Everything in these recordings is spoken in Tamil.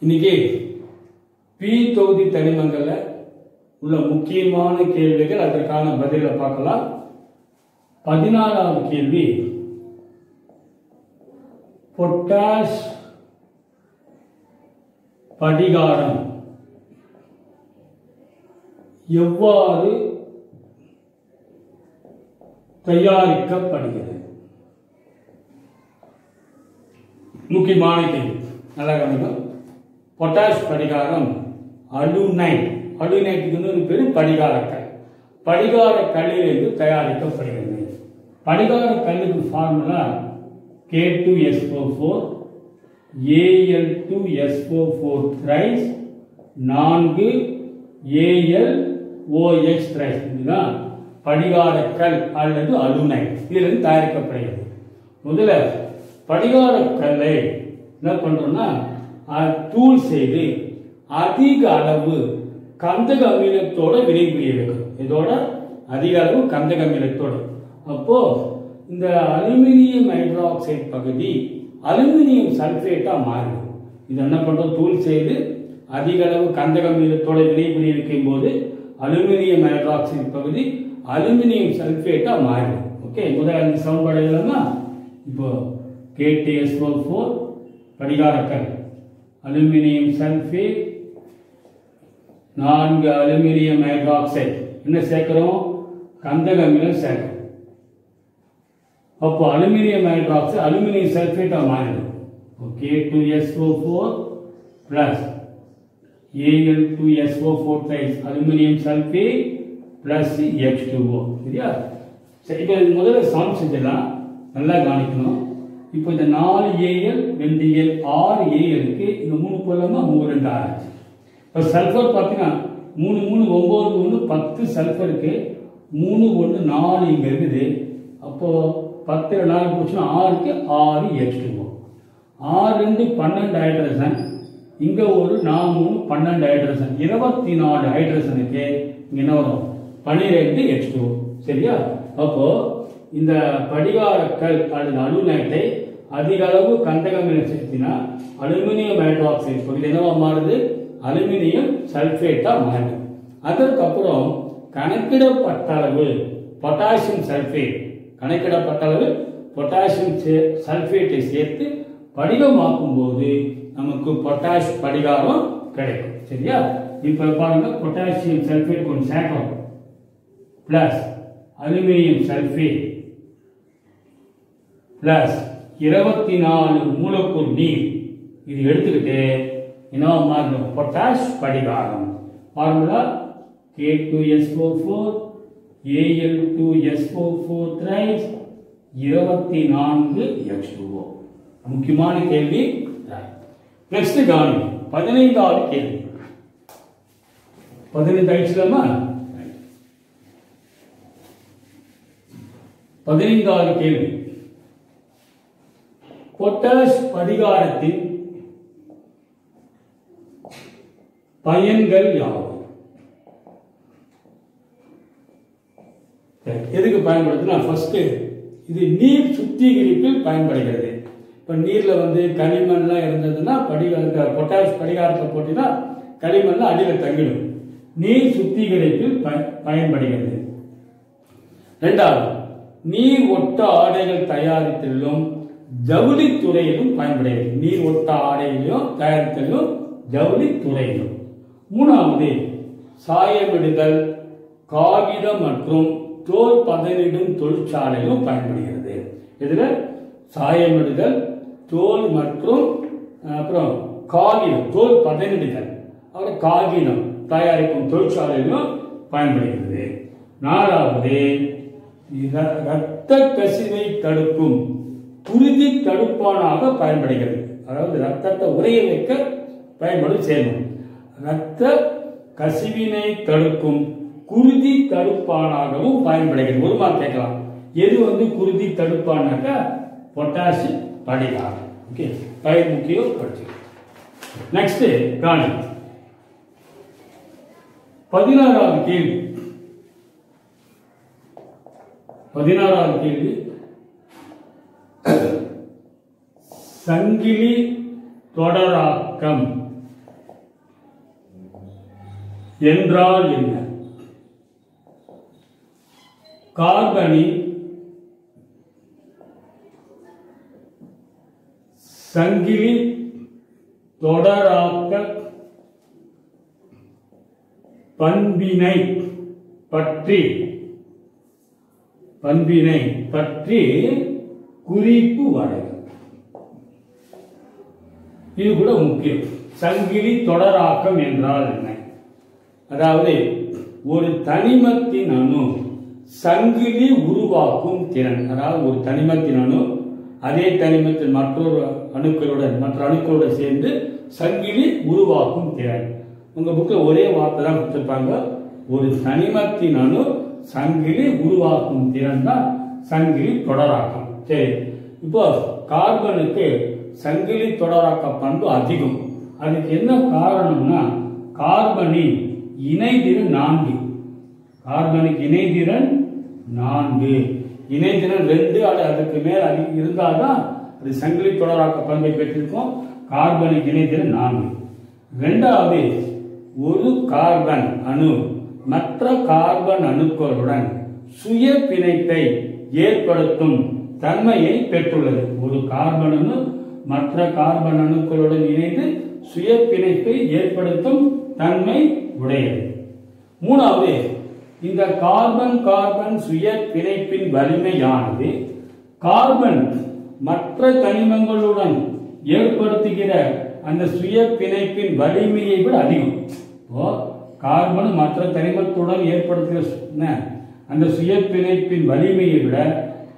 இன்னைக்கு பி தொகுதி தனிமங்கள்ல உள்ள முக்கியமான கேள்விகள், அதற்கான பதிலை பார்க்கலாம். 16வது கேள்வி, பொட்டாஷ் படிகாரம் எவ்வாறு தயாரிக்கப்படுகிறது? முக்கியமான கேள்வி, நல்லா கவனிக்கும். பொட்டாஷ் படிகாரம் அலுனைட், அலுனைட்டுக்கு இன்னொரு பேரு படிகாரக்கல். படிகார கல்லிலிருந்து தயாரிக்கப்படுகிறது. படிகார கல்லுக்கு formula K2SO4 Al2SO4 thrice 4 AlOH thrice. இதுதான் படிகார கல் அல்லது அலுனைட். இதிலிருந்து தயாரிக்கப்படுகிறது. முதல்ல படிகார கல்லை என்ன பண்றோம்னா தூள் செய்து அதிக அளவு கந்தக அமிலத்தோட வினைபுரிய வைக்கும். இதோட அதிக அளவு கந்தக அமிலத்தோட. அப்போ இந்த அலுமினியம் ஹைட்ராக்சைடு பகுதி அலுமினியம் சல்பேட்டா மாறும். இது என்ன பண்றோம், தூள் செய்து அதிக அளவு கந்தக அமிலத்தோட வினைபுரிய வைக்கும் போது அலுமினியம் ஹைட்ராக்சைடு பகுதி அலுமினியம் சல்பேட்டா மாறும். ஓகே, முதல்ல இந்த சமன்பாடு எழுதலாமா? இப்போ K2SO4 படிகாரக்கல், அலுமினியம் சல்பேட் 4 அலுமினியம் ஹைட்ராக்சைடு, என்ன சேர்க்கிறோம், கந்தக அமிலம் சேர்க்கிறோம். அப்போ அலுமினியம் ஹைட்ராக்சைடு அலுமினியம் சல்பேட்டா மாறிடும். K2SO4 plus Al2SO4 thrice aluminium sulphate plus H2O. சரியா? சரி, இப்போ முதல்ல சால்வ் செஞ்சிடலாம். நல்லா கவனிக்கணும். இப்போ இந்த 4 Al 2 Al 6 Al இருக்கு. இந்த 3 போலாமா, 3 2 6. இப்போ சல்ஃபர் பார்த்தீங்கன்னா 3 3 9 1 10 சல்ஃபர் இருக்கு. 3 1 4 இங்க இருக்குது. அப்போ 10 4 போச்சுன்னா 6க்கு 6 H2O. 6 2 12 ஹைட்ரஜன். இங்க ஒரு 4 3 12 ஹைட்ரஜன், 24 ஹைட்ரஜனுக்கு இங்க என்ன வரும், 12 H2O. சரியா? அப்போ இந்த படிகாரக்கல் அல்லது அலுனைட்டை அதிக அளவு கந்தக அமிலம் சேர்த்தினா அலுமினியம் ஹைட்ராக்சைடு பகுதி என்னவா மாறுது, அலுமினியம் சல்பேட்டா மாறுது. அதற்கப்புறம் கணக்கிடப்பட்ட அளவு பொட்டாசியம் சல்பேட், கணக்கிடப்பட்ட அளவு பொட்டாசியம் சல்பேட்டை சேர்த்து படிகமாக்கும் போது நமக்கு பொட்டாஷ் படிகாரம் கிடைக்கும். சரியா? இப்ப பாருங்க, பொட்டாசியம் சல்பேட் கொஞ்சம் சேர்க்கிறோம் பிளஸ் அலுமினியம் சல்பேட் பிளஸ் 24 மூலக்கூறு நீர், இது எடுத்துக்கிட்டு என்ன மாறும், potash படிகாரம். Formula K2SO4 Al2SO4 thrice 24 H2O. முக்கியமான கேள்வி. நெக்ஸ்ட் கவனி, 15வது கேள்வி. 15 ஆயிடுச்சுலாமா? 15வது கேள்வி, பொட்டாஷ் படிகாரத்தின் பயன்கள் யாவை? எதுக்கு பயன்படுத்துனா, ஃபர்ஸ்ட் இது நீர் சுத்திகரிப்பில் பயன்படுகிறது. இப்ப நீர்ல களிமண்லாம் இருந்ததுன்னா பொட்டாஷ் படிகாரத்தை போட்டினா களிமண்லாம் அடியில் தங்கிடும். நீர் சுத்திகரிப்பில் பயன்படுகிறது. இரண்டாவது, நீர் ஒட்ட ஆடைகள் தயாரித்தலும் ஜவுளித்துறையிலும் பயன்படுகிறது. நீர் ஒட்ட ஆடைகளையும் தயாரித்தலும் ஜவுளித்துறையிலும். மூணாவது, சாயமிடுதல், காகிதம் மற்றும் தோல் பதனிடும் தொழிற்சாலையிலும் பயன்படுகிறது. இதுல சாயமிடுதல், தோல் மற்றும் அப்புறம் காகிதம், தோல் பதனிடுதல், அப்புறம் காகிதம் தயாரிக்கும் தொழிற்சாலையிலும் பயன்படுகிறது. நாலாவது, இரத்த கசிவை தடுக்கும் குருதி தடுப்பானாக பயன்படுகிறது. அதாவது ரத்தத்தை உறைய வைக்க பயன்படும் சேர்மம். இரத்த கசிவினை தடுக்கும் குருதி தடுப்பானாகவும் பயன்படுகிறது. ஒரு மார்க் கேட்கலாம், எது குருதி தடுப்பானாக்க பொட்டாஷ் படிகாரம். ஓகே, பயிர் முக்கியம் படிச்சு. நெக்ஸ்ட் காணி 16வது கேள்வி. 16வது கேள்வி, சங்கிலி தொடராக்கம் என்றால் என்ன? கார்பனின் சங்கிலி தொடராக்க பண்பினை பற்றி குறிப்பு வரைக. இது கூட முக்கியம். சங்கிலி தொடராக்கம் என்றால் என்ன? அதாவது ஒரு தனிமத்தின் அணு சங்கிலி உருவாக்கும் திறன். அதாவது ஒரு தனிமத்தின் அணு அதே தனிமத்தின் மற்ற அணுக்களுடன் சேர்ந்து சங்கிலி உருவாக்கும் திறன். உங்க புக்கில் ஒரே வார்த்தை தான் கொடுத்திருப்பாங்க. ஒரு தனிமத்தின் அணு சங்கிலி உருவாக்கும் திறன் தான் சங்கிலி தொடராக்கம். சரி, இப்போ கார்பனுக்கு சங்கிலி தொடராக்க பண்பு அதிகம். அதுக்கு என்ன காரணம்னா கார்பனின் இணைதிறன் 4. கார்பனுக்கு இணைதிறன் 4. இணைதிறன் 2 அல்லது அதுக்கு மேல் இருந்தால்தான் அது சங்கிலி தொடராக்க பண்பை பெற்றிருக்கும். கார்பனுக்கு இணைதிறன் 4. இரண்டாவது, ஒரு கார்பன் அணு மற்ற கார்பன் அணுக்களுடன் சுய பிணைப்பை ஏற்படுத்தும் தன்மையை பெற்றுள்ளது. ஒரு கார்பன் அணு மற்ற கார்பன் அணுக்களுடன் இணைந்து சுய பிணைப்பை ஏற்படுத்தும் தன்மை உடையது. மூணாவது, இந்த கார்பன் கார்பன் சுய பிணைப்பின் வலிமையானது கார்பன் மற்ற தனிமங்களுடன் ஏற்படுத்துகிற அந்த சுய பிணைப்பின் வலிமையை விட அதிகம். கார்பன் மற்ற தனிமத்துடன் ஏற்படுத்துகிற அந்த சுய பிணைப்பின் வலிமையை விட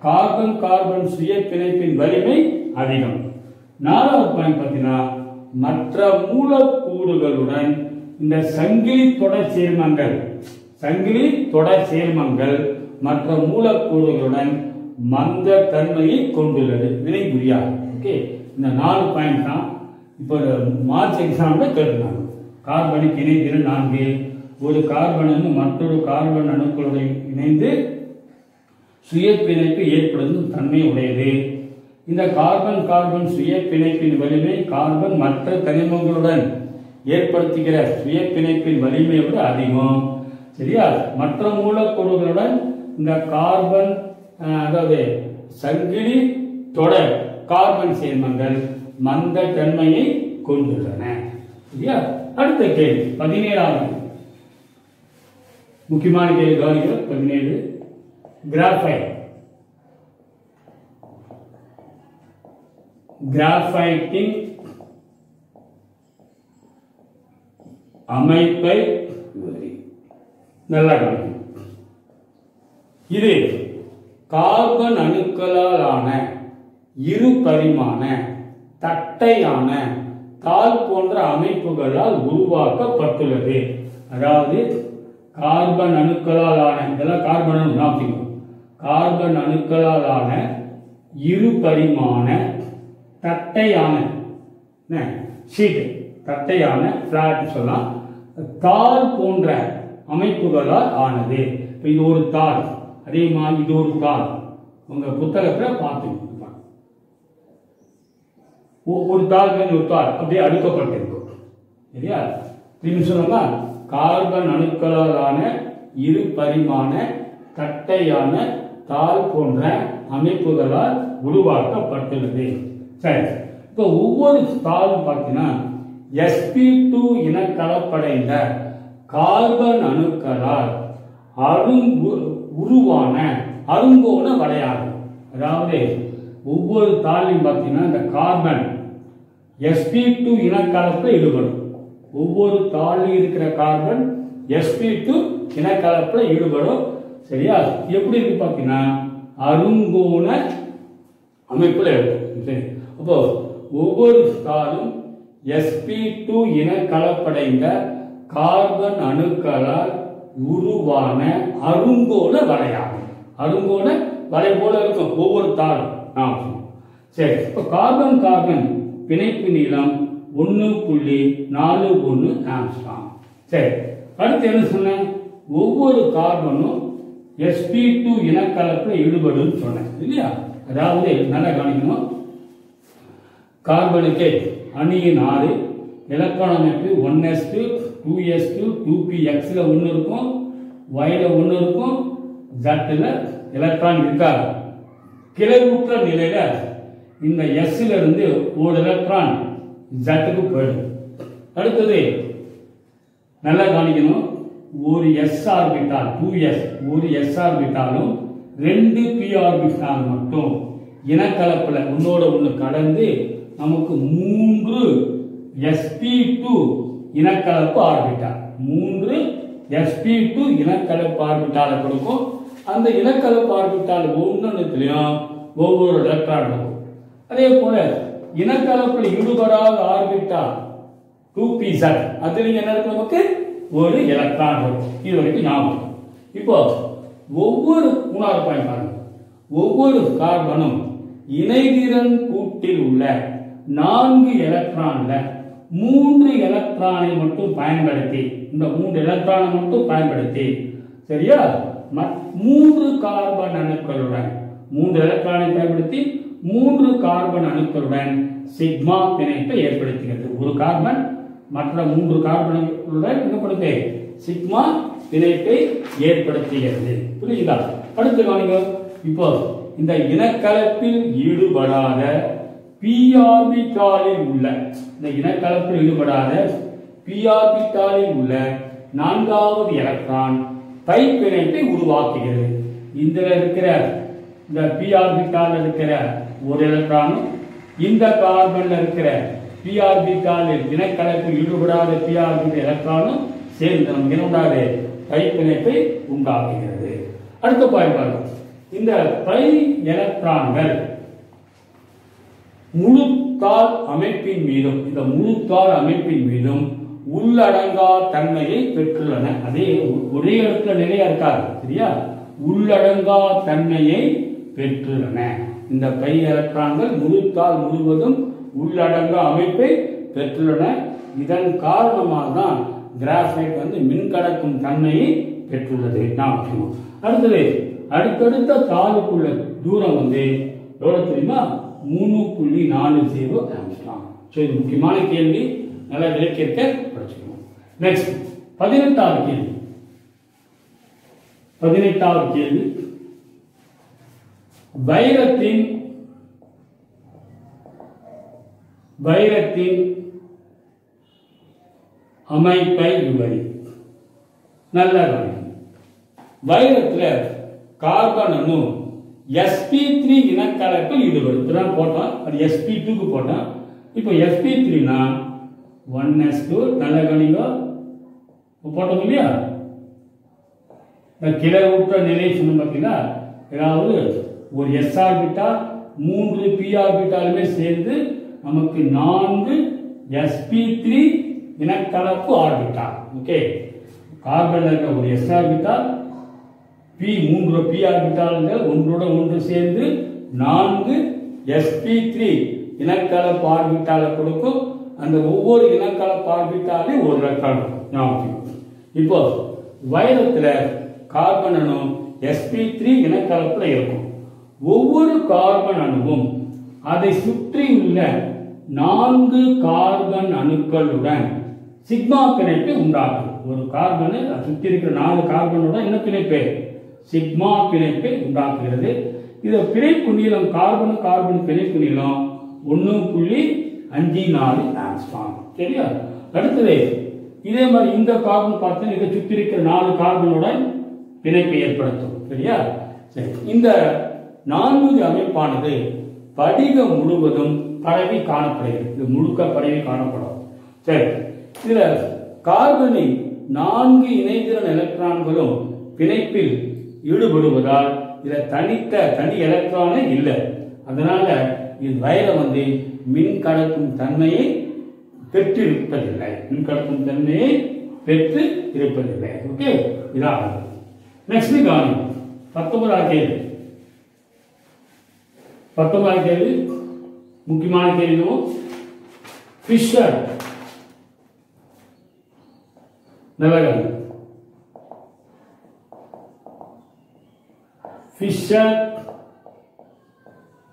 கார்பன் கார்பன் சுய பிணைப்பின் வலிமை அதிகம். 4வது பாயிண்ட் பார்த்தீங்கன்னா, மற்ற மூலக்கூறுகளுடன் இந்த சங்கிலி தொடர் சேர்மங்கள் மற்ற மூலக்கூறுகளுடன் மந்த தன்மையை கொண்டுள்ளது. வினைபுரியாது. ஓகே, இந்த 4 பாயிண்ட் தான் இப்போ மார்ச் எக்ஸாம்ல கேட்டுனாங்க. கார்பனுக்கு இணைதிறன் 4. ஒரு கார்பன் அணு மற்றொரு கார்பன் அணுக்களுடன் இணைந்து சுய பிணைப்பு ஏற்படுத்தும் தன்மை உடையது. இந்த கார்பன் கார்பன் சுய பிணைப்பின் வலிமை கார்பன் மற்ற தனிமங்களுடன் ஏற்படுத்துகிற சுய பிணைப்பின் வலிமையை விட அதிகம். சரியா? மற்ற மூலக்கூறுகளுடன் இந்த கார்பன் அதாவது சங்கிலி தொடர் கார்பன் சேர்மங்கள் மந்த தன்மையை கொண்டுள்ளன. சரியா? அடுத்த கேள்வி 17வது முக்கியமான கேள்வி கவனிக்கிற 17. கிராஃபைட்டின் அமைப்பை நல்லா கவனிக்கும். இது கார்பன் அணுக்களால் ஆன இரு பரிமாண தட்டையான தாள் போன்ற அமைப்புகளால் உருவாக்கப்பட்டுள்ளது. அதாவது கார்பன் அணுக்களால் ஆன, இதெல்லாம் கார்பன் அணு, கார்பன் அணுக்களால் ஆன இரு பரிமாண தட்டையான ஷீட், தட்டையான பிளாட் சொல்லலாம், தாள் போன்ற அமைப்புகளால் ஆனது. இப்போ இது ஒரு தாள், அதே மாதிரி இது ஒரு தாள். உங்க புத்தகத்தில் பார்த்து ஒரு தாள் ஒரு தாள் அப்படியே அடுக்கப்பட்டிருக்கும். சரியா? திரும்பி சொல்லுங்க. கார்பன் அணுக்களால் ஆன இரு பரிமாண தட்டையான தாள் போன்ற அமைப்புகளால் உருவாக்கப்பட்டுள்ளது. சரி, இப்போ ஒவ்வொரு தாளும் பார்த்தீங்கன்னா sp2 இன கலப்படைந்த கார்பன் அணுக்களால் உருவான அருங்கோண வளையாகும். அதாவது ஒவ்வொரு தாளையும் பார்த்தீங்கன்னா இந்த கார்பன் sp2 இனக்கலப்பில் ஈடுபடும். ஒவ்வொரு தாளில் இருக்கிற கார்பன் sp2 இனக்கலப்பில் ஈடுபடும். சரியா? எப்படி இருக்கு பார்த்தீங்கன்னா அருங்கோண அமைப்புல இருக்கும். சரி, அப்போ ஒவ்வொரு தாளும் sp2 இன கலப்படைந்த கார்பன் அணுக்களால் உருவான அருங்கோண வளையாகும். அருங்கோண வலை போல இருக்கும் ஒவ்வொரு தாளும். சரி, இப்போ கார்பன் கார்பன் பிணைப்பு நீளம் 1.41 ஆங்ஸ்ட்ராம். சரி, அடுத்து என்ன சொன்னேன்? ஒவ்வொரு கார்பனும் sp2 இனக்கலப்பில் ஈடுபடும் சொன்னேன் இல்லையா? அதாவது நல்லா கவனிக்கணும். கார்பனுக்கு அணியின் 6 எலக்ட்ரான் அமைப்பு 1s2 2s2 2pxல ஒன்று இருக்கும், yல ஒன்று இருக்கும், zல எலக்ட்ரான் இருக்காது. கிளவுற்ற நிலையில இந்த sல இருந்து ஒரு எலக்ட்ரான் zக்கு போயிடும். அடுத்தது நல்லா கவனிக்கணும், ஒரு s ஆர்பிட்டால் 2s ஒரு s ஆர்பிட்டாலும் 2 p ஆர்பிட்டால் மட்டும் இனக்கலப்புல ஒன்னோட ஒன்று கலந்து நமக்கு 3 sp2 இனக்கலப்பு ஆர்பிட்டால் 3 sp2 இனக்கலப்பு ஆர்பிட்டாலை கொடுக்கும். அந்த இனக்கலப்பு ஆர்பிட்டால் ஒவ்வொன்றுலையும் ஒவ்வொரு எலக்ட்ரான் இருக்கும். அதே போல இனக்கலப்பில் ஈடுபடாத ஆர்பிட்டால் 2pz அதுல என்ன இருக்கு, நமக்கு ஒரு எலக்ட்ரான் இருக்கும். இது வரைக்கும் ஞாபகம். இப்போ ஒவ்வொரு மூணாவது பாயிண்ட் பாருங்க, ஒவ்வொரு கார்பனும் இணைதிறன் கூட்டில் உள்ள 4 எலக்ட்ரான்ல 3 எலக்ட்ரானை மட்டும் பயன்படுத்தி, இந்த 3 எலக்ட்ரானை மட்டும் பயன்படுத்தி, சரியா, 3 கார்பன் அணுக்களுடன் 3 எலக்ட்ரானை பயன்படுத்தி 3 கார்பன் அணுக்களுடன் சிக்மா பிணைப்பை ஏற்படுத்துகிறது. ஒரு கார்பன் மற்ற 3 கார்பன்களுடன் என்ன பண்ணுது, சிக்மா பிணைப்பை ஏற்படுத்துகிறது. புரியுதா? அடுத்து கவனிங்க, இப்போ இந்த இனக்கலப்பில் ஈடுபடாத p ஆர்பிட்டாலில் உள்ள, இந்த இனக்கலப்பில் ஈடுபடாத p ஆர்பிட்டாலில் உள்ள 4வது எலக்ட்ரான் பை பிணைப்பை உருவாக்குகிறது. இதுல இருக்கிற இந்த p ஆர்பிட்டால் இருக்கிற ஒரு எலக்ட்ரானும் இந்த கார்பன்ல இருக்கிற p ஆர்பிட்டாலில் இனக்கலப்பில் ஈடுபடாத p ஆர்பிட்டால் எலக்ட்ரானும் சேர்ந்து நமக்கு என்ன உண்டாது, பை பிணைப்பை உண்டாக்குகிறது. அடுத்த பாயிண்ட் பாருங்க, இந்த பை எலக்ட்ரான்கள் முழுத்தாள் அமைப்பின் மீதும், இந்த முழுத்தாள் அமைப்பின் மீதும் உள்ளடங்கா தன்மையை பெற்றுள்ளன. அதே ஒரே இடத்துல நிறைய இருக்காது, சரியா, உள்ளடங்கா தன்மையை பெற்றுள்ளன. இந்த பை எலக்ட்ரான்கள் முழுத்தாள் முழுவதும் உள்ளடங்கா அமைப்பை பெற்றுள்ளன. இதன் காரணமாக தான் கிராஃபைட் வந்து மின்கடக்கும் தன்மையை பெற்றுள்ளது. அடுத்தது அடுத்தடுத்த தாளுக்குள்ள தூரம் வந்து எவ்வளவு தெரியுமா, 3.40 ஆங்ஸ்ட்ராம். ஸோ இது முக்கியமான கேள்வி, நல்லா விளக்கியிருக்க படிச்சுக்கணும். நெக்ஸ்ட் 18வது கேள்வி. 18வது கேள்வி, வைரத்தின் அமைப்பை விவரி. நல்லா கவனிங்க, வைரத்துல கார்பன் அணு sp3 இனக்கலப்பில் ஈடுபடுத்துறான் போட்டோம், அது sp2க்கு போட்டோம். இப்போ sp3னா 1s2, நல்லா கவனிங்க, போட்டோம் இல்லையா, கிளவுற்ற நிலை சொன்ன பார்த்தீங்கன்னா, ஏதாவது ஒரு s ஆர்பிட்டால் 3 p ஆர்பிட்டாலுமே சேர்ந்து நமக்கு 4 sp3 இனக்கலப்பு ஆர்பிட்டால். ஓகே, கார்பன்ல இருக்க ஒரு s ஆர்பிட்டால் p3 p ஆர்பிட்டால்கள் ஒன்றோட ஒன்று சேர்ந்து 4 sp3 இனக்கலப்பு ஆர்பிட்டாலை கொடுக்கும். அந்த ஒவ்வொரு இனக்கலப்பு ஆர்பிட்டாலையும் ஒரு எலக்ட்ரான் இருக்கும். இப்போ வைரத்துல கார்பன் அணு sp3 இனக்கலப்புல இருக்கும். ஒவ்வொரு கார்பன் அணுவும் அதை சுற்றியுள்ள 4 கார்பன் அணுக்களுடன் சிக்மா பிணைப்பை உண்டாக்கும். ஒரு கார்பனை சுற்றி இருக்கிற 4 கார்பனுடன் என்ன பிணைப்பு, சிக்மா பிணைப்பை உண்டாக்குகிறது. இது பிணைப்பு நீளம், கார்பன் கார்பன் பிணைப்பு நீளம் 1.54 ஆங்ஸ்ட்ராம். சரியா? அடுத்தது இதே மாதிரி இந்த கார்பன் பார்த்து இதை சுற்றி இருக்கிற 4 கார்பனுடன் பிணைப்பை ஏற்படுத்தும். சரியா? சரி, இந்த 4 அமைப்பானது படிகம் முழுவதும் பரவி காணப்படுகிறது. இது முழுக்க பரவி காணப்படும். சரி, இதுல கார்பனின் 4 இணைதிறன் எலக்ட்ரான்களும் பிணைப்பில் ஈடுபடுவதால் இதுல தனி எலக்ட்ரானே இல்லை. அதனால இது வைரம் வந்து மின் கடக்கும் தன்மையை பெற்றிருப்பதில்லை. மின் கடக்கும் தன்மையை பெற்று இருப்பதில்லை. ஓகே, இதான். நெக்ஸ்ட் கவனி 19வது கேள்வி. 19வது கேள்வி முக்கியமான கேள்வி. ஃபிஷர்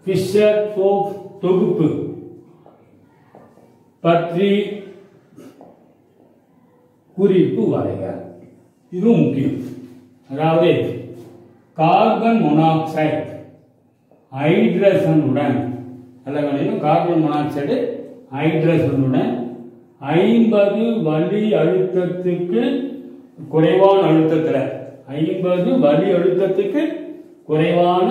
ஃபிஷர் தொகுப்பு பற்றி குறிப்பு வரைக. இது முக்கியம். அதாவது கார்பன் மோனாக்சைடு ஹைட்ரஜனுடன் கார்பன் மோனாக்சைடு ஹைட்ரஜனுடன் 50 வளி அழுத்தத்துக்கு குறைவான அழுத்தத்தில் 50 வளி அழுத்தத்துக்கு குறைவான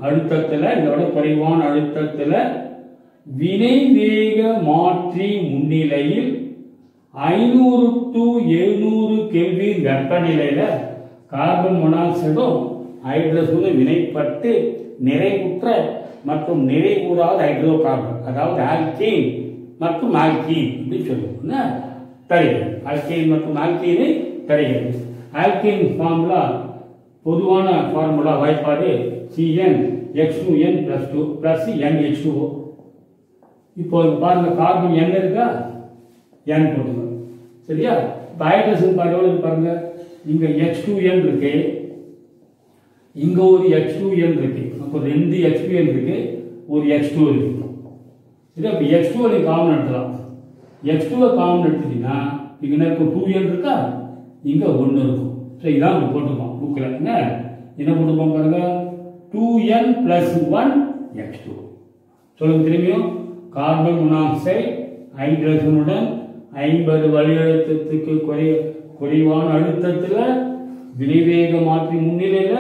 அழுத்தத்தில் இதோட குறைவான அழுத்தத்தில் வினைவேக மாற்றி முன்னிலையில் 500 to 700 கெல்வின் வெப்பநிலையில கார்பன் மோனாக்சைடும் ஹைட்ரஜனும் வினைப்பட்டு நிறைவுற்ற மற்றும் நிறைவுறாத ஹைட்ரோ கார்பன் அதாவது ஆல்கேன் மற்றும் ஆல்கீன் இப்படி சொல்லுவோம் தருகிறது. ஆல்கேன் மற்றும் ஆல்கீனை தருகிறது. ஆல்கேன் ஃபார்முலா பொதுவான ஃபார்முலா வாய்ப்பாடு CnH2n+2 plus NH2O. இப்போ பாருங்க கார்பன் N இருக்கா, N போட்டுங்க. சரியா? இப்போ ஹைட்ரஜன் எவ்வளவு பாருங்க, இங்க H2n இருக்கு, இங்க ஒரு H2n இருக்கு, அப்போ 2 H2n இருக்கு, ஒரு H2 இருக்கு. சரியா? இப்போ H2 நீ காமன் எடுத்துலாம். H2 காமன் எடுத்துட்டீங்கன்னா இங்க என்ன இருக்கும், 2n இருக்கா, இங்க 1 இருக்கும். சரி, இதான் போட்டுப்போம் புக்ல. என்ன போட்டுப்போம் பாருங்க, 2n + 1 H2. சொல்லுங்க திரும்பியும். கார்பன் மோனாக்சைடு ஹைட்ரஜனுடன் 50 வளி அழுத்தத்துக்கு குறைவான அழுத்தத்தில் வினைவேக மாற்றி முன்னிலையில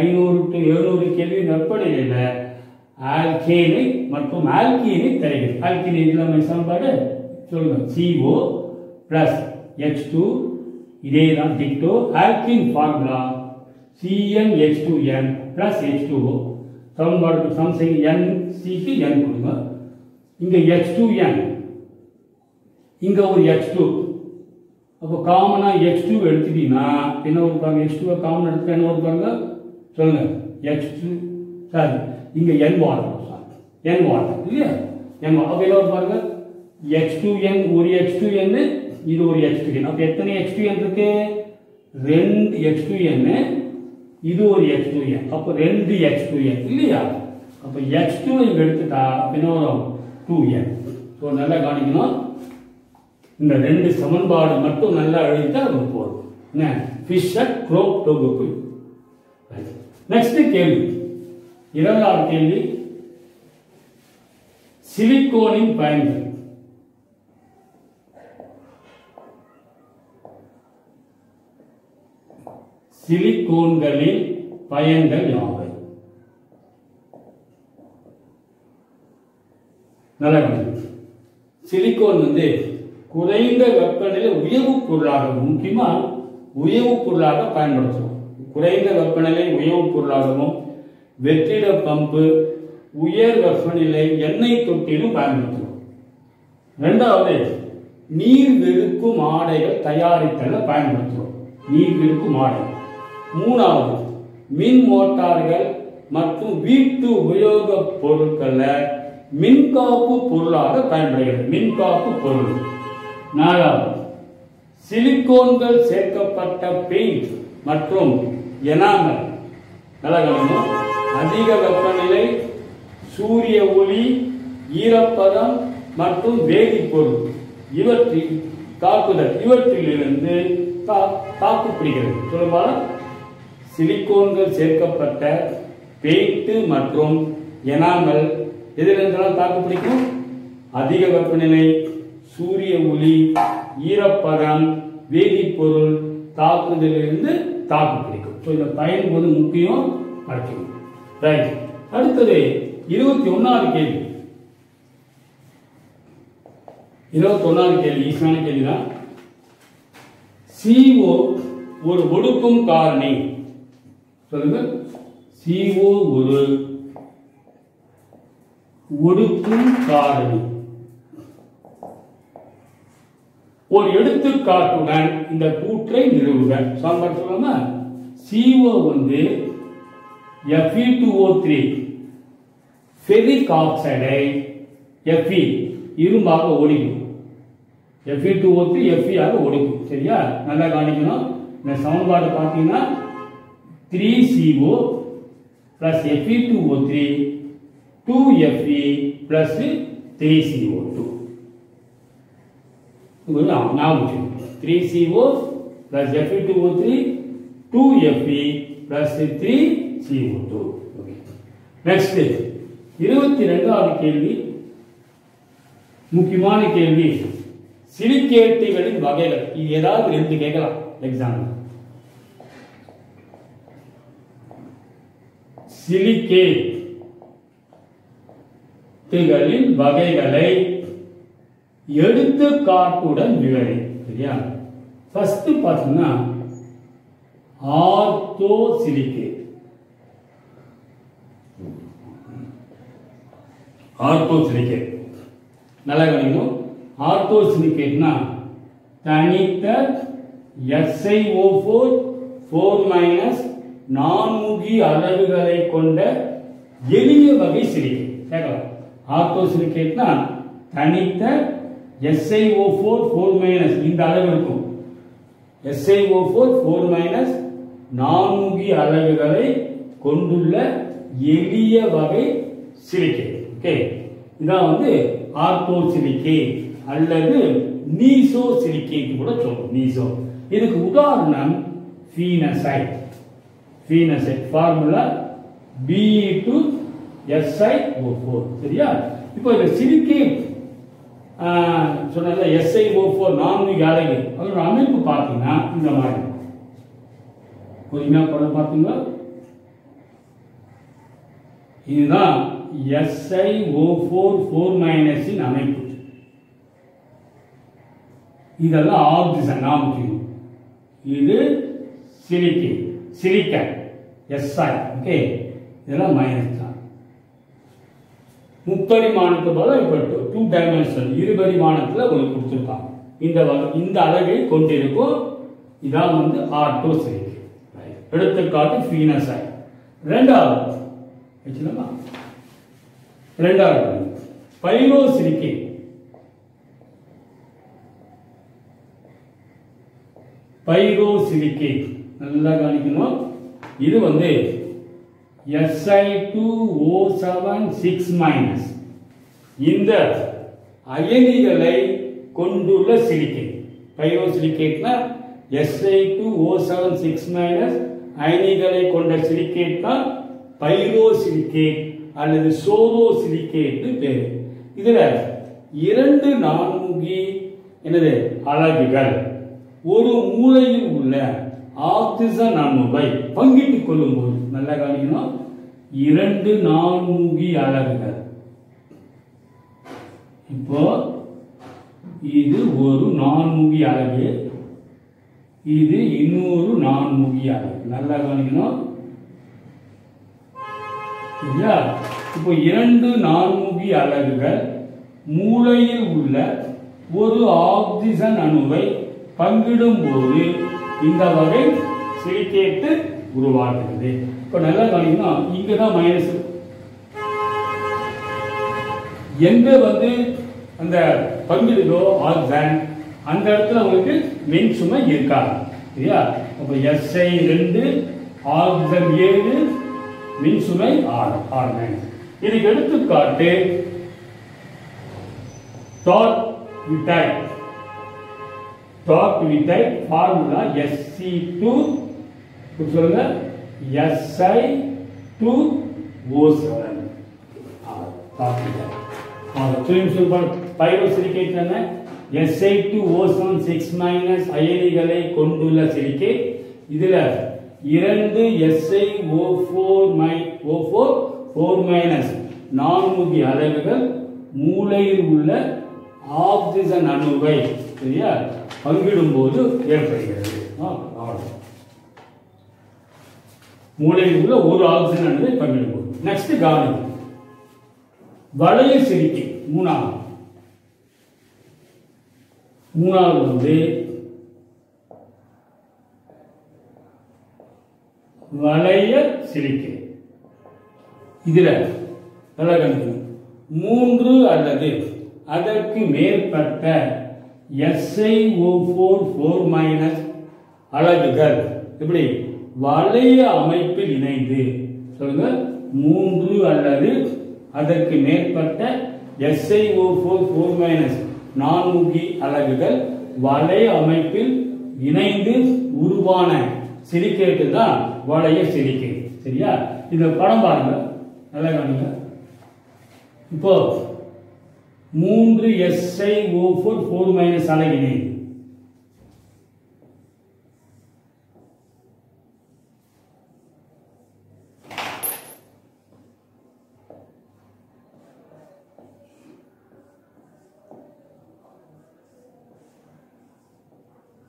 500 to 700 கெல்வின் வெப்பநிலையில ஆல்கேனை மற்றும் ஆல்கீனை தருகிறது. ஆல்கீன் இல்லாம சமன்பாடு சொல்லுங்க, CO + H2 இதே தான் டிக்டோ. Alkene formula CnH2n + H2O. சமன்பாடு சம் செய்ய NCக்கு N கொடுங்க. இங்க H2n, இங்க ஒரு H2. அப்போ காமனா H2 எடுத்துட்டீங்கன்னா என்ன ஒரு பாருங்க, H2 காமன் எடுத்து என்ன ஒரு பாருங்க சொல்லுங்க, H2 சாரி இங்க N வாட்டர் இல்லையா, N. அப்போ என்ன ஒரு பாருங்க, H2n ஒரு H2n, இது ஒரு H2n. அப்போ எத்தனை H2n இருக்கு, 2 H2n, இது ஒரு H2n. அப்போ 2 H2n இல்லையா. அப்போ H2 இங்க எடுத்துட்டா என்ன வரும், 2n. ஸோ நல்லா கவனிக்கணும். இந்த 2 சமன்பாடு மட்டும் நல்லா எழுதிட்டா அது போதும். என்ன ஃபிஷர் குரோப் தொகுப்பு. நெக்ஸ்ட் கேள்வி, 2வது கேள்வி, சிலிக்கோனின் பயன்கள். சிலிக்கோன்களின் பயன்கள் யாவை? நல்லா சிலிக்கோன் குறைந்த வெப்பநிலை உயவு பொருளாக, முக்கியமா உயவு பொருளாக பயன்படுத்துவோம். குறைந்த வெப்பநிலை உயவு பொருளாகவும் வெற்றிட பம்பு உயர் வெப்பநிலை எண்ணெய் தொட்டிலும் பயன்படுத்துவோம். 2வது நீர் வெறுக்கும் ஆடைகள் தயாரித்தல பயன்படுத்துவோம், நீர் வெறுக்கும் ஆடை. 3வது மின் மோட்டார்கள் மற்றும் வீட்டு உபயோக பொருட்களை மின்காப்பு பொருளாக பயன்படுகிறது, மின்காப்பு பொருள். 4வது சிலிக்கோன்கள் சேர்க்கப்பட்ட பெயிண்ட் மற்றும் எனாமல். நல்லா கவனிக்கணும். அதிக வெப்பநிலை, சூரிய ஒளி, ஈரப்பதம் மற்றும் வேதிப்பொருள் இவற்றில் தாக்குதல், இவற்றிலிருந்து தாக்கு பிடிக்கிறது. சொல்லுவாங்க, சிலிக்கோன்கள் சேர்க்கப்பட்ட பெயிண்ட் மற்றும் எனாமல் எதிலிருந்தெல்லாம் தாக்கு பிடிக்கும், அதிக வெப்பநிலை, சூரிய ஒளி, ஈரப்பதம், வேதிப்பொருள் தாக்குதலிலிருந்து தாக்கு பிடிக்கும். ஸோ இந்த பயன் முக்கியம் படிக்கணும். ரைட். அடுத்தது 21வது கேள்வி. 21வது கேள்வி ஈஸியான கேள்விதான். CO ஒரு ஒடுக்கும் காரணி. சொல்லுங்க, CO ஒரு ஒடுக்கும் காரணி. ஒரு எடுத்துக்காட்டுடன் இந்த கூற்றை நிறுவுக. சமன்பாடு சொல்லலாமா? CO Fe2O3 ஃபெரிக் ஆக்சைடை Fe இரும்பாக ஒடுக்கும். Fe2O3 Fe ஆக ஒடுக்கும். சரியா? நல்லா கவனிக்கணும். இந்த சமன்பாடு பார்த்தீங்கன்னா 3CO plus Fe2O3 2Fe plus 3CO2. ஞாபகம் 3CO plus Fe2O3 2Fe plus 3CO2. Okay. Next 22வது கேள்வி முக்கியமான கேள்வி சிலிக்கேட்டுகளின் வகைகள். இது ஏதாவது ரெண்டு கேட்கலாம் எக்ஸாம்பிள். சிலிக்கேட்டுகளின் வகைகளை எடுத்துக்காட்டுடன் விவரி. சரியா? ஃபர்ஸ்ட் பார்த்தீங்கன்னா ஆர்த்தோசிலிகேட். ஆர்த்தோசிலிகேட் நல்லா கவனிக்கணும். ஆர்த்தோசிலிகேட்னா தனித்த SiO4 4- நான்முகி அளவுகளை கொண்ட எளிய வகை சிலிகேட். கேட்கலாம். ஆர்த்தோசிலிகேட்னா தனித்த SiO4 4- இந்த அளவு இருக்கும். SiO4 4- நான்முகி அளவுகளை கொண்டுள்ள எளிய வகை சிலிகேட். ஓகே, இதான் வந்து ஆர்த்தோசிலிகேட் அல்லது நீசோ சிலிகேட் கூட சொல்றோம். நீசோ இதுக்கு உதாரணம் ஃபீனசைட். ஃபீனசைட் ஃபார்முலா Be2SiO4. சரியா? இப்போ இந்த சிலிகேட் சொன்னல SiO4 நான்முகி அலகு அதோட அமைப்பு பார்த்தீங்கன்னா இந்த மாதிரி பொறுமையா கூட பார்த்தீங்களா? இதுதான் SiO4 4- இன் அமைப்பு. இதெல்லாம் ஆக்சிஜன் நான்முகி. இது சிலிகேட் சிலிக்கன் Si. ஓகே, இதெல்லாம் மைனஸ் தான். முப்பரிமாணத்து போல இப்போ 2 டைமென்ஷன் இருபரிமாணத்துல உங்களுக்கு கொடுத்துருக்காங்க. இந்த அலகை கொண்டிருக்கும். இதான் வந்து ஆர்த்தோசிலிகேட். எடுத்துக்காட்டு ஃபீனசைட். ரெண்டாவது பைரோசிலிகேட். பைரோசிலிகேட் நல்லா கவனிக்கணும். இது வந்து Si2O7 6- இந்த அயனிகளை கொண்டுள்ள சிலிகேட். பைரோசிலிகேட்னா Si2O7 6- அயனிகளை கொண்ட சிலிகேட் தான் பைரோசிலிகேட் அல்லது சோரோசிலிகேட் பேரு. இதுல இரண்டு நான்முகி என்னது அலகுகள் ஒரு மூலையில் உள்ள ஆக்சிஜன் அணுவை பங்கிட்டுக் கொள்ளும் போது நல்லா கவனிக்கணும். இரண்டு நான்முகி அலகுகள். இப்போ இது ஒரு நான்முகி அலகு, இது இன்னொரு நான்முகி அலகு. நல்லா கவனிக்கணும். சரியா? இப்போ இரண்டு நான்முகி அலகுகள் மூலையில் உள்ள ஒரு ஆக்சிஜன் அணுவை பங்கிடும் போது இந்த வகை சிலிகேட் உருவாகிறது. இப்போ நல்லா கவனிக்கணும். இங்கதான் மைனஸ். எங்க வந்து அந்த பங்கிடுதோ ஆக்சிஜன் அந்த இடத்துல உங்களுக்கு மின் சுமை இருக்காது. சரியா? அப்போ Si2 ஆக்சிஜன் 7 மின் சுமை 6. இதுக்கு எடுத்துக்காட்டு டார்க்விடைட் ஃபார்முலா Sc2 சொல்லுங்க Si2O7. பைரோசிலிகேட் என்ன? Si2O7 6- அயனிகளை கொண்டுள்ள சிலிகேட். இதுல இரண்டு SiO4 4- நான்முகி அலகுகள் மூலையில் உள்ள ஆக்சிஜன் அணுவை சரியா பங்கிடும் போது ஏற்படுகிறது. மூலையில் உள்ள ஒரு ஆக்சிஜன் அணுவை பங்கிடும் போது. நெக்ஸ்ட் கவனிங்க. வளைய சிலிகேட் மூணாவது வந்து வளைய சிலிகேட். இதுல நல்லா கவனிக்கணும். 3 அல்லது அதற்கு மேற்பட்ட SiO4 4- அலகுகள் இப்படி வளைய அமைப்பில் இணைந்து சொல்லுங்க 3 அல்லது அதற்கு மேற்பட்ட SiO4 4- நான்முகி அலகுகள் வளைய அமைப்பில் இணைந்து உருவான சிலிக்கேட்டு தான் வளைய சிலிக்கேட். சரியா? இந்த படம் பாருங்க, நல்லா கவனிங்க. இப்போ 3SiO4 4- அலகு இணைந்து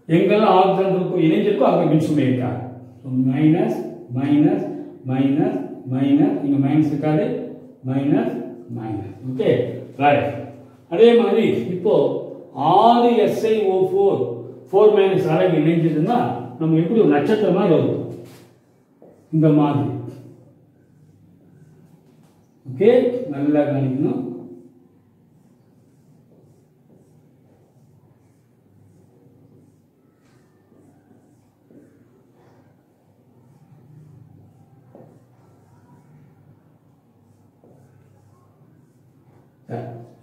எங்கெல்லாம் ஆக்சிஜன் இருக்கும் இணைஞ்சிருக்கோ அங்கே மின்சுமை இருக்காது. மைனஸ் மைனஸ் மைனஸ் மைனஸ், இங்க மைனஸ் இருக்காது, மைனஸ் மைனஸ். Okay right. அதே மாதிரி இப்போ 6SiO4 4- அலகு இணைஞ்சதுன்னா நம்ம எப்படி ஒரு நட்சத்திரம் மாதிரி வரும் இந்த மாதிரி. ஓகே, நல்லா கவனிக்கணும்.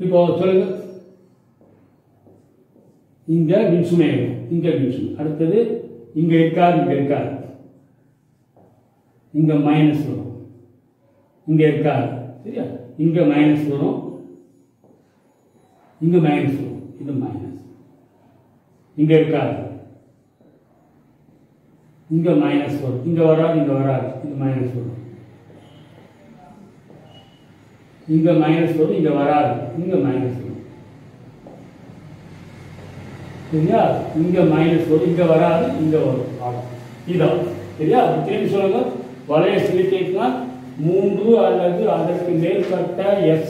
இப்போ சொல்லுங்க, இங்க மின்சுமை, இங்க மின்சுமை, அடுத்தது இங்க இருக்காது, இங்க இருக்காது, இங்க மைனஸ் வரும், இங்க இருக்காது. சரியா? இங்க மைனஸ் வரும், இங்க மைனஸ் வரும், இது மைனஸ், இங்க இருக்காது, இங்க மைனஸ் வரும், இங்க வராது, இங்க வராது, இது மைனஸ் வரும், இங்க மைனஸ் வரும், இங்க வராது, இங்க மைனஸ் வரும். சரியா? இங்க மைனஸ் வரும், இங்க வராது, இங்க வரும். இதான். சரியா? திரும்பி சொல்லுங்க. வளைய சிலிக்கேட்னா 3 அல்லது அதற்கு மேற்பட்ட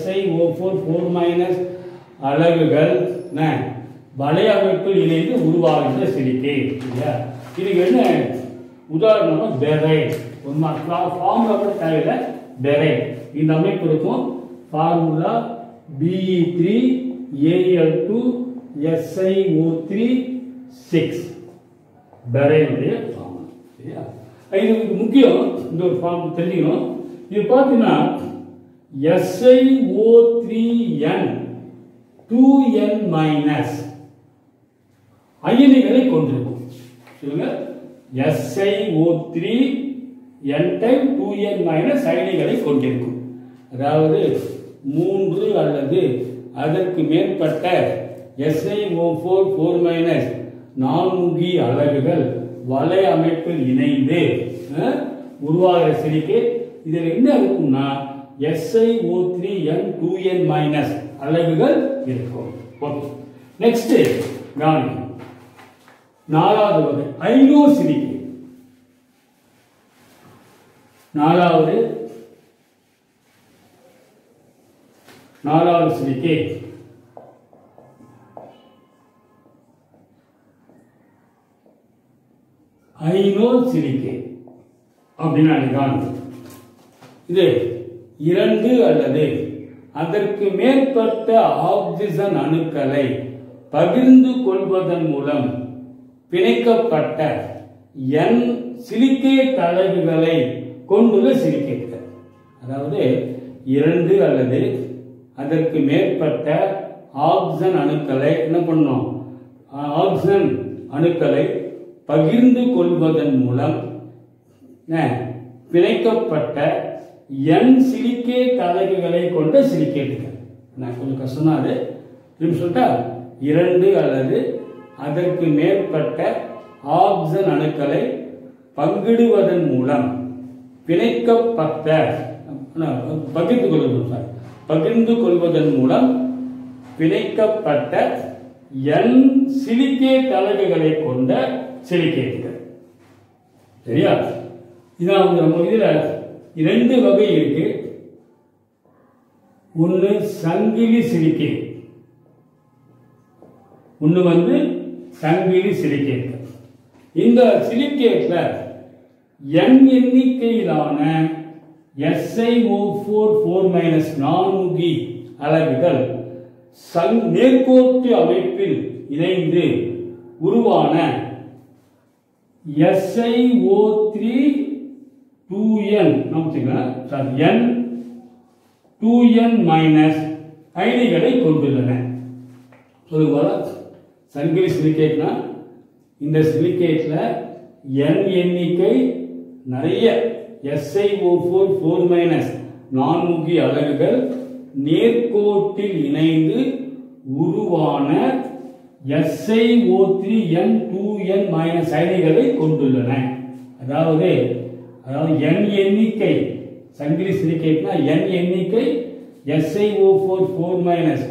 SiO4 4- அலகுகள் வளைய அமைப்பில் இணைந்து உருவாகின்ற சிலிக்கேட். சரியா? இதுக்கு என்ன உதாரணமா பெரைட். ஃபார்முலா கூட தேவையில்லை, பெரைட். இந்த அமைப்பு இருக்கும். ஃபார்முலா Be3Al2SiO3 பெரைனுடைய ஃபார்முலா. சரியா? இது முக்கியம். இந்த ஒரு ஃபார்ம் தெரிஞ்சுக்கணும். இது பார்த்தீங்கன்னா SiO3n 2n- அயனிகளை கொண்டிருக்கும். சொல்லுங்க, SiO3n டைம் 2n- அயனிகளை கொண்டிருக்கும். அதாவது 3 அல்லது அதற்கு மேற்பட்ட SiO4 4- நான்முகி அலகுகள் வளைய அமைப்பில் இணைந்து உருவாகிற சிலிக்கேட். இதில் என்ன இருக்கும்னா SiO3n 2n- அலகுகள் இருக்கும். ஓகே, நெக்ஸ்ட் கவனிங்க. 4வது வகை ஐனோ சிலிக்கேட். 4வது சிலிக்கேட் ஐனோ சிலிக்கேட் அப்படின்னா இது 2 அல்லது அதற்கு மேற்பட்ட ஆக்சிஜன் அணுக்களை பகிர்ந்து கொள்வதன் மூலம் பிணைக்கப்பட்ட N சிலிக்கேட் அலகுகளை கொண்டுள்ள சிலிக்கேட்கள். அதாவது 2 அல்லது அதற்கு மேற்பட்ட ஆக்சிஜன் அணுக்களை என்ன பண்ணணும், ஆக்சிஜன் அணுக்களை பகிர்ந்து கொள்வதன் மூலம் பிணைக்கப்பட்ட N சிலிக்கேட் அலகுகளை கொண்ட சிலிக்கேட்டுகள். கொஞ்சம் கஷ்டம் தான் அது. சொல்லிட்டா 2 அல்லது அதற்கு மேற்பட்ட ஆக்சிஜன் அணுக்களை பங்கிடுவதன் மூலம் பிணைக்கப்பட்ட பகிர்ந்து கொள்வதன் மூலம் பிணைக்கப்பட்ட N சிலிக்கேட் அலகுகளை கொண்ட சிலிக்கேட்டுகள். சரியா? இதான் நம்ம இதுல 2 வகை இருக்கு. ஒன்று சங்கிலி சிலிக்கேட், ஒன்று சங்கிலி சிலிக்கேட். இந்த சிலிக்கேட்ல N எண்ணிக்கையிலான SiO4 4- நான்முகி அலகுகள் நேர்கோட்டு அமைப்பில் இணைந்து உருவான SiO3 2n N 2n- அயனிகளை கொண்டுள்ளன. சங்கிலி சிலிக்கேட்னா இந்த சிலிக்கேட்ல n எண்ணிக்கை நிறைய SiO4 4- நான்முகி அலகுகள் நேர்கோட்டில் இணைந்து உருவான SiO3n2n- அயனிகளை கொண்டுள்ளன. அதாவது n எண்ணிக்கை சங்கிலி சிலிக்கேட்னா n எண்ணிக்கை SiO4 4-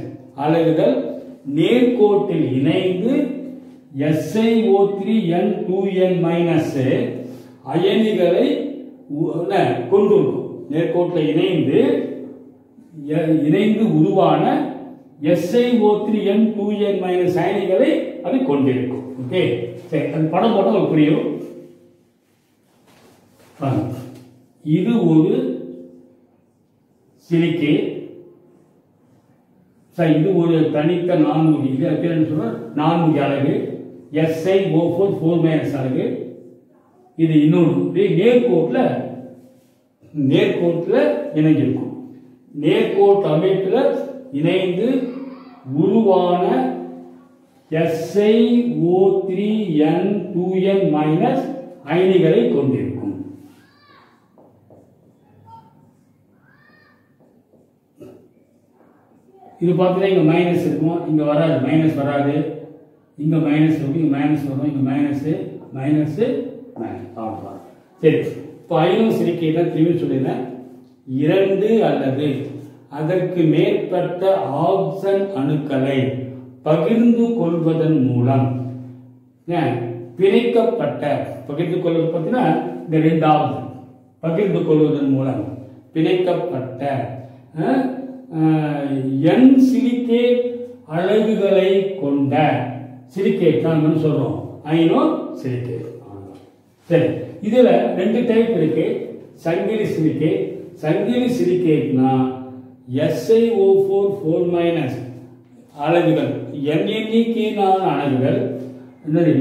அலகுகள் நேர்கோட்டில் இணைந்து SiO3n2n- அயனிகளை கொண்டிருக்கும். நேர்கோட்டில் இணைந்து உருவான SiO3n2n- அயனிகளை அது கொண்டிருக்கும். ஓகே, சரி, அது படம் போட உங்களுக்கு புரியும். இது ஒரு சிலிக்கேட். இது ஒரு தனித்த நான்முகி. இது என்ன சொல்ற நான்முகி அலகு SiO4 4- அலகு. இது இன்னொன்று நேர்கோட்டில் இணைஞ்சிருக்கும். நேர்கோட்டு அமைப்பில் இணைந்து உருவான SiO3n2n- அயனிகளை கொண்டிருக்கும். இது பார்த்தீங்கன்னா இங்க மைனஸ் இருக்கும், இங்க வராது, மைனஸ் வராது. இங்க மைனஸ் இருக்கும், இங்க மைனஸ் வரும், இங்க மைனஸ் மைனஸ் மைனஸ். அவ்வளவுதான். சரி, இப்போ அயனோ சிலிக்கேட்ல திரும்பி சொல்லிடுறேன். 2 அல்லது அதற்கு மேற்பட்ட ஆக்சன் அணுக்களை பகிர்ந்து கொள்வதன் மூலம் பிணைக்கப்பட்ட பகிர்ந்து கொள்வது பார்த்தீங்கன்னா இந்த 2 ஆக்சன் பகிர்ந்து கொள்வதன் மூலம் பிணைக்கப்பட்ட n சிலிக்கேட் அலகுகளை கொண்ட சிலிக்கேட் தான் சொல்றோம் அயனோ சிலிக்கேட். சரி, இதுல 2 டைப் இருக்கு. சங்கிலி சிலிக்கேட். சங்கிலி சிலிக்கேட்னா SiO4 4- அலகுகள் n எண்ணிக்கையிலான அலகுகள்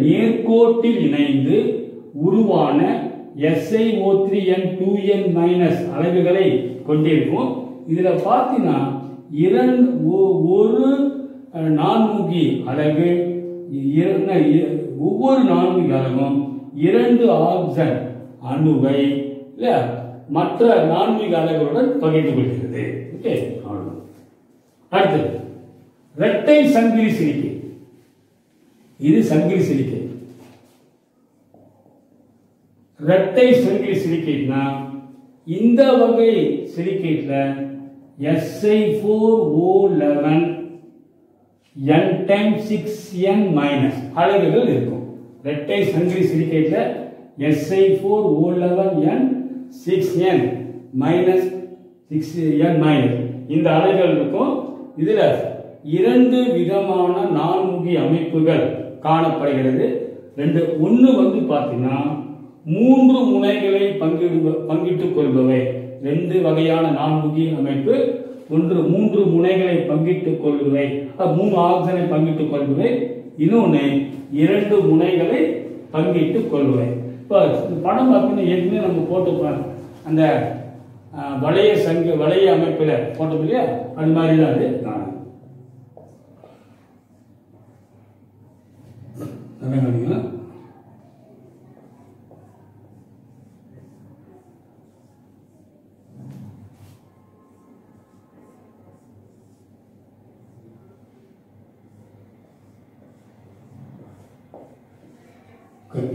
நேர்கோட்டில் இணைந்து உருவான SiO3n2n- அலகுகளை கொண்டிருக்கும். இதுல பார்த்தீங்கன்னா ஒரு நான்முகி அலகு, ஒவ்வொரு நான்முகி அலகும் 2 ஆக்சன் அணுவை மற்ற நான்முகி அலகுகளுடன் பகிர்ந்து கொள்கிறது. ஓகே, அடுத்தது இரட்டை சங்கிலி சிலிக்கேட். இது சங்கிலி சிலிக்கேட். இரட்டை சங்கிலி சிலிக்கேட்னா இந்த வகை சிலிக்கேட்ல Si4O11 n×6n- அலகுகள் இருக்கும். இரட்டை சங்கிலி சிலிக்கேட்ல Si4O11 n6n- இந்த அலகுகள் இருக்கும். இதுல 2 விதமான நான்முகி அமைப்புகள் காணப்படுகிறது. ஒன்று பார்த்தீங்கன்னா 3 முனைகளை பங்கிட்டுக் கொள்பவை. 2 வகையான நான்முகி அமைப்பு. ஒன்று 3 முனைகளை பங்கிட்டுக் கொள்பவை, 3 ஆக்சனை பங்கிட்டுக் கொள்பவை. இன்னொன்று 2 முனைகளை பங்கிட்டுக் கொள்பவை. இப்போ படம் பார்த்தீங்கன்னா ஏற்கனவே நம்ம போட்டு அந்த வளைய அமைப்புல போட்டோம் இல்லையா, அது மாதிரி தான் அது காணும்.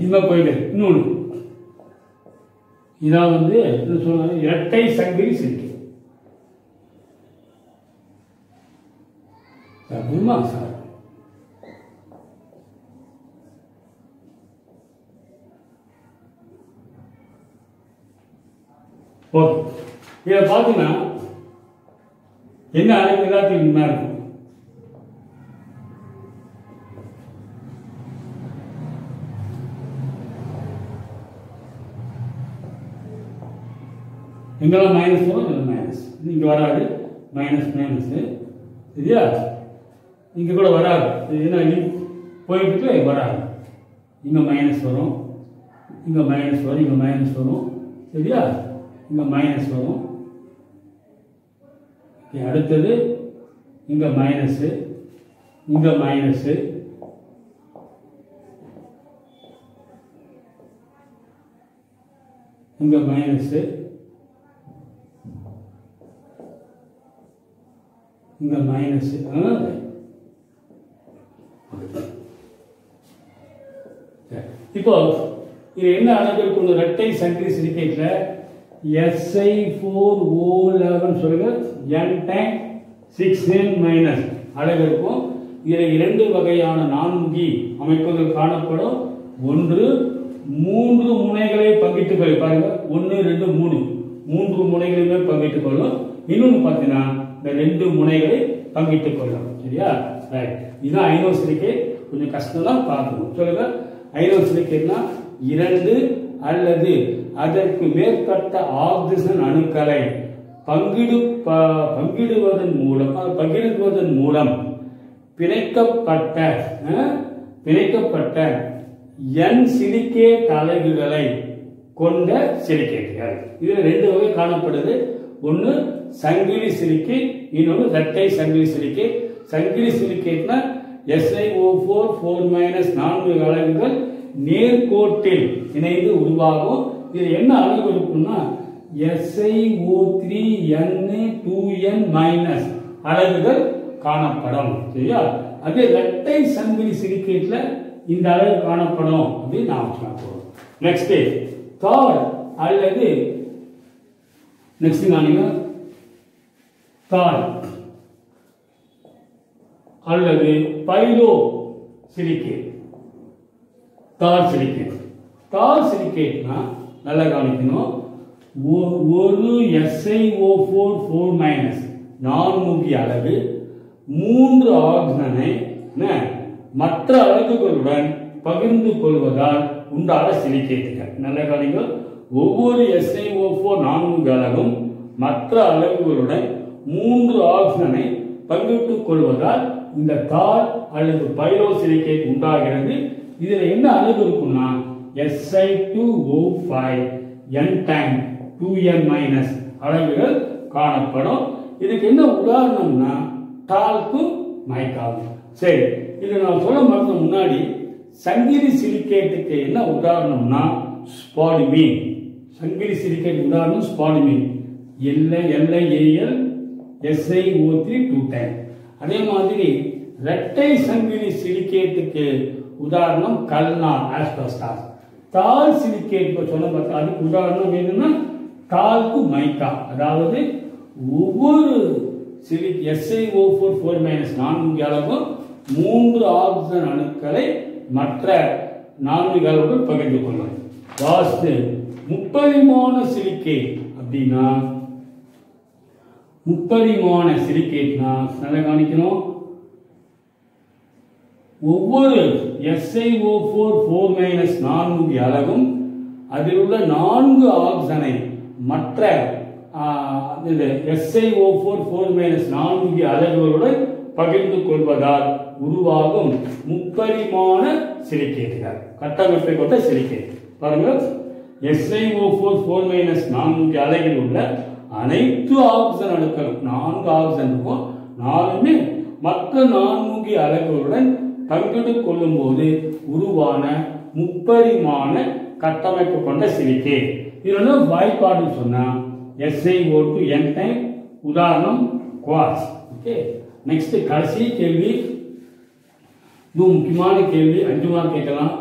இதுதான் போயிட்டு இன்னொன்று இதான் என்ன சொல்றாங்க, இரட்டை சங்கிலி சிலிக்கேட். சார் ஓகே, இதை பார்த்தீங்கன்னா என்ன அழைப்பு எல்லாத்தையும் இருக்கும். எங்கெல்லாம் மைனஸ் வரும், இதில் மைனஸ், இங்கே வராது, மைனஸ் மைனஸ் சரியா, இங்கே கூட வராது. ஏன்னா போயிட்டு வராது. இங்கே மைனஸ் வரும், இங்கே மைனஸ் வரும், இங்கே மைனஸ் வரும் சரியா, இங்கே மைனஸ் வரும். அடுத்தது இங்கே மைனஸு, இங்கே மைனஸு, இங்க மைனஸ், இங்க மைனஸ். இப்போ இது என்ன அழகு இருக்கும்? இரட்டை சங்கிலி சிலிக்கேட்ல Si4O11 சொல்லுங்க, n டைம் 6n மைனஸ் அழகு இருக்கும். இதில் இரண்டு வகையான நான்முகி அமைப்புகள் காணப்படும். ஒன்று 3 முனைகளை பங்கிட்டுக் கொள்ள, பாருங்க 1 2 3 3 முனைகளுமே பங்கிட்டுக் கொள்ளும். இன்னொன்று பார்த்தீங்கன்னா இந்த 2 முனைகளை பங்கிட்டுக் கொள்ளும். சரியா? ரைட். இதுதான் ஐனோசிலிகேட். கொஞ்சம் கஷ்டம் தான் பார்க்கணும். சொல்லுங்க, ஐனோசிலிகேட்னா 2 அல்லது அதற்கு மேற்பட்ட ஆக்சிஜன் அணுக்களை பங்கிடுவதன் மூலம் பிணைக்கப்பட்ட n சிலிக்கேட் அலகுகளை கொண்ட சிலிக்கேட்டுகள். இதுல 2 வகை காணப்படுது. ஒன்னு சங்கிலி சிலிக்கேட், இன்னொன்று இரட்டை சங்கிலி சிலிக்கேட். சங்கிலி சிலிக்கேட்னா SiO4 4 4 அலகுகள் நேர்கோட்டில் இணைந்து உருவாகும். இது என்ன அளவு இருக்கும்னா SiO3n2n அலகுகள் காணப்படும். சரியா? அதே இரட்டை சங்கிலி சிலிக்கேட்ல இந்த அளவு காணப்படும் அப்படின்னு நாம் சொல்றோம். நெக்ஸ்ட் தார் அல்லது நெக்ஸ்ட் நானீங்க தார் அல்லது பைலோ சிலிக்கேட். தார் சிலிக்கேட். தார் சிலிக்கேட்னா நல்லா கவனிக்கணும். ஒரு SiO4 4 நான்முகி அலகு 3 ஆக்சிஜனை மற்ற அலகுகளுடன் பகிர்ந்து கொள்வதால் உண்டான சிலிக்கேட்டுகள். நல்ல கவனிங்கள். ஒவ்வொரு SiO4 நான்முகி அலகும் மற்ற அலகுகளுடன் 3 ஆக்சிஜனை பங்கிட்டுக் கொள்வதால் இந்த தார் அல்லது பைலோ சிலிக்கேட் உண்டாகிறது. இதுல என்ன அலகு இருக்கும்னா Si2O5 n டைம் 2n அலகுகள் காணப்படும். இதுக்கு என்ன உதாரணம்னா டால்க்கு மைக்காவும். சரி, இது நான் சொல்ல மறந்த முன்னாடி சங்கிலி சிலிக்கேட்டுக்கு என்ன உதாரணம்னா ஸ்பாடிமீன். சங்கிலி சிலிக்கேட் உதாரணம் ஸ்பாடிமீன். LiAl SiO3 2 time. அதே மாதிரி இரட்டை சங்கிலி சிலிக்கேட்டுக்கு உதாரணம் கல்நார் ஆஸ்பெஸ்டாஸ். தால் சிலிக்கேட் சொன்ன பார்த்தா அதுக்கு உதாரணம் என்னன்னா டால்க்கு மைக்கா. அதாவது ஒவ்வொரு SiO4 4 நான்கு அளவும் 3 ஆக்சிஜன் அணுக்களை மற்ற 4 அளவுகள் பகிர்ந்து கொள்ளும். வாஸ்து முப்பரிமாண சிலிக்கேட் அப்படின்னா முப்பரிமாண சிலிக்கேட்னா நல்லா கவனிக்கணும். ஒவ்வொரு SiO4 4 நான்கு அளவும் அதில் உள்ள 4 ஆக்சிஜனை மற்ற SiO4 4 4 அலகுகளுடன் பகிர்ந்து கொள்வதால் உருவாகும் முப்பரிமாண சிலிக்கேட்டுகள். கட்டமைப்பை கொண்ட சிலிக்கேட். பாருங்க, SiO4 4 4 அலகில் உள்ள அனைத்து ஆக்சிஜன் அணுக்களும் 4 ஆக்சிஜன் இருக்கும், 4மே மற்ற 4 அலகுகளுடன் பங்கிட்டு கொள்ளும் போது உருவான முப்பரிமாண கட்டமைப்பு கொண்ட சிலிக்கேட். இதோட வாய்ப்பாடு சொன்னா SiO2 n டைம், உதாரணம் குவார்ட்ஸ். ஓகே, நெக்ஸ்ட் கடைசி கேள்வி. இது முக்கியமான கேள்வி, 5 மார்க் கேட்கலாம்.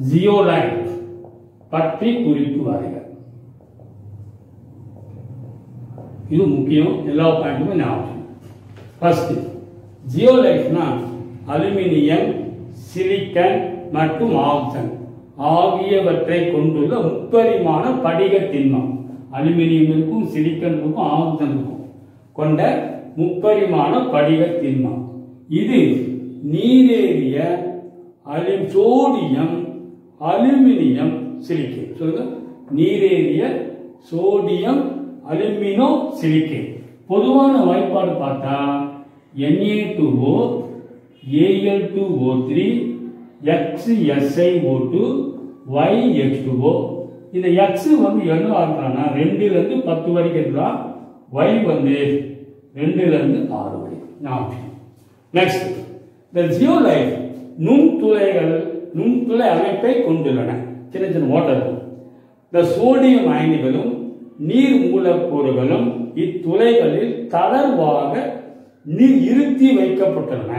ஜியோலைட் பற்றி குறிப்பு வரைக. இது முக்கியம், எல்லா பாயிண்ட்டுமே ஞாபகம். ஃபர்ஸ்ட், ஜியோலைட்னா அலுமினியம், சிலிக்கன் மற்றும் ஆக்சிஜன் ஆகியவற்றை கொண்டுள்ள முப்பரிமாண படிக திண்மம். அலுமினியம் இருக்கும், சிலிக்கன் இருக்கும், ஆக்சிஜன் இருக்கும் கொண்ட முப்பரிமாண படிக திண்மம். இது நீரேறிய சோடியம் அலுமினியம் சிலிக்கேட். சொல்லுங்க, நீரேறிய சோடியம் அலுமினோ சிலிக்கேட். பொதுவான வாய்ப்பாடு பார்த்தா Na2O Al2O3 XSiO2 YH2O. இந்த X வந்து என்ன ஆகுறானா 2 ல இருந்து 10 வரைக்கும் இருக்கலாம், Y வந்து 2 ல இருந்து 6 வரைக்கும். நெக்ஸ்ட், இந்த ஜியோலைட் நுண்துளை அமைப்பை கொண்டுள்ளன. சின்ன சின்ன ஓட்டை இருக்கும். இந்த சோடியம் அயனிகளும் நீர் மூலக்கூறுகளும் இத்துளைகளில் தளர்வாக இருத்தி வைக்கப்பட்டுள்ளன.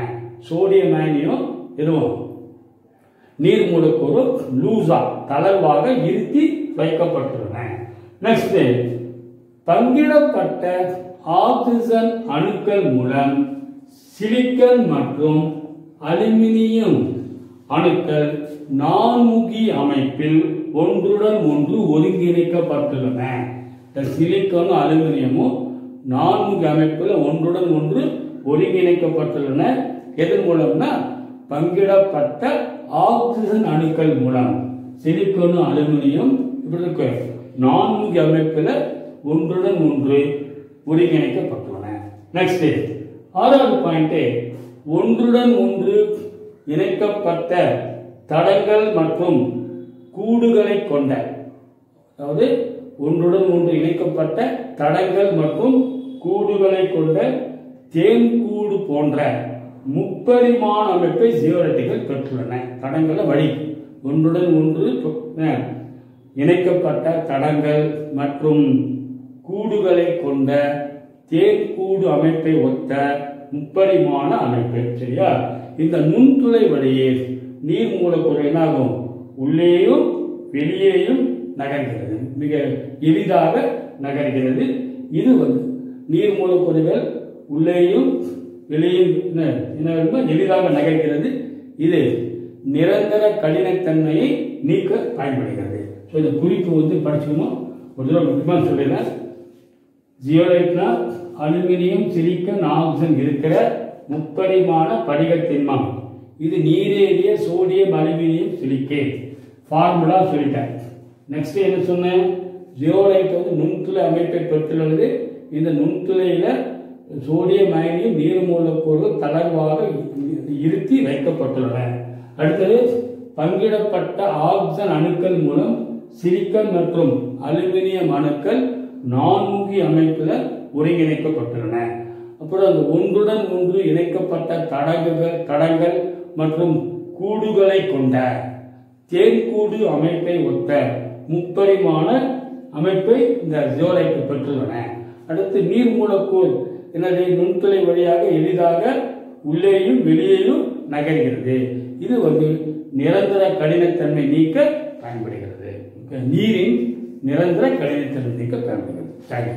சோடியம் அயனியும் எதுவும் நீர் மூலக்கூறு லூசா தளர்வாக இருத்தி வைக்கப்பட்டுள்ளன. நெக்ஸ்ட், பங்கிடப்பட்ட ஆக்சிஜன் அணுக்கள் மூலம் சிலிக்கன் மற்றும் அலுமினியம் அணுக்கள் நான்முகி அமைப்பில் ஒன்றுடன் ஒன்று ஒருங்கிணைக்கப்பட்டுள்ளன. இந்த சிலிக்கனும் அலுமினியமும் நான்முகி அமைப்பில் ஒன்றுடன் ஒன்று ஒருங்கிணைக்கப்பட்டுள்ளன. எதன் மூலம்னா பங்கிடப்பட்ட ஆக்சிஜன் அணுக்கள் மூலம். சிலிக்கனும் அலுமினியம் இப்படி இருக்கு, நான்முகி அமைப்பில் ஒன்றுடன் ஒன்று ஒருங்கிணைக்கப்பட்டுள்ளன. நெக்ஸ்ட், ஆறாவது பாயிண்ட், ஒன்றுடன் ஒன்று இணைக்கப்பட்ட தடங்கள் மற்றும் கூடுகளை கொண்ட, அதாவது ஒன்றுடன் ஒன்று இணைக்கப்பட்ட தடங்கள் மற்றும் கூடுகளை கொண்ட தேன்கூடு போன்ற முப்பரிமாண அமைப்பை ஜியோரைட்டுகள் பெற்றுள்ளன. தடங்கள வழி ஒன்றுடன் ஒன்று இணைக்கப்பட்ட தடங்கள் மற்றும் கூடுகளை கொண்ட தேன்கூடு அமைப்பை ஒத்த முப்பரிமாண அமைப்பு. சரியா? இந்த நுண்துளை வழியே நீர் மூலக்கூறு என்னாகும், உள்ளேயும் வெளியேயும் நகர்கிறது, மிக எளிதாக நகர்கிறது. இது நீர் மூலக்கூறுகள் உள்ளேயும் வெளியும் எளிதாக நகர்கிறது. இது நிரந்தர கடினத்தன்மையை நீக்க பயன்படுகிறது. இந்த குறிப்பு படிச்சுக்கணும். ஒரு தடவை முக்கியமாக சொல்லிடுறேன். ஜியோலைட்னா அலுமினியம், சிலிக்கன், ஆக்சிஜன் இருக்கிற முப்பரிமாண படிகத்திண்மம். இது நீரேறிய சோடியம், அலுமினியம், சிலிக்கேட். ஃபார்முலா சொல்லிட்டேன். நெக்ஸ்ட் என்ன சொன்னேன், ஜியோலைட் நுண்துளை அமைப்பை பெற்றுள்ளது. இந்த நுண்துளையில சோடியம் அயனியும் நீர் மூலக்கூறுகள் தளர்வாக இருத்தி வைக்கப்பட்டுள்ளன. அடுத்தது, பங்கிடப்பட்ட ஆக்சிஜன் அணுக்கள் மூலம் சிலிக்கன் மற்றும் அலுமினியம் அணுக்கள் நான்முகி அமைப்பில் ஒருங்கிணைக்கப்பட்டுள்ளன. அப்புறம் அந்த ஒன்றுடன் ஒன்று இணைக்கப்பட்ட தடங்கள் மற்றும் கூடுகளை கொண்ட தேன்கூடு அமைப்பை ஒத்த முப்பரிமாண அமைப்பை இந்த ஜியோலைட் பெற்றுள்ளன. அடுத்து, நீர் மூலக்கூறு எனது நுண்துளை வழியாக எளிதாக உள்ளேயும் வெளியேயும் நகர்கிறது. இது நிரந்தர கடினத்தன்மை நீக்க பயன்படுகிறது. நீரின் நிரந்தர கடினத்தன்மை நீக்க பயன்படுகிறது.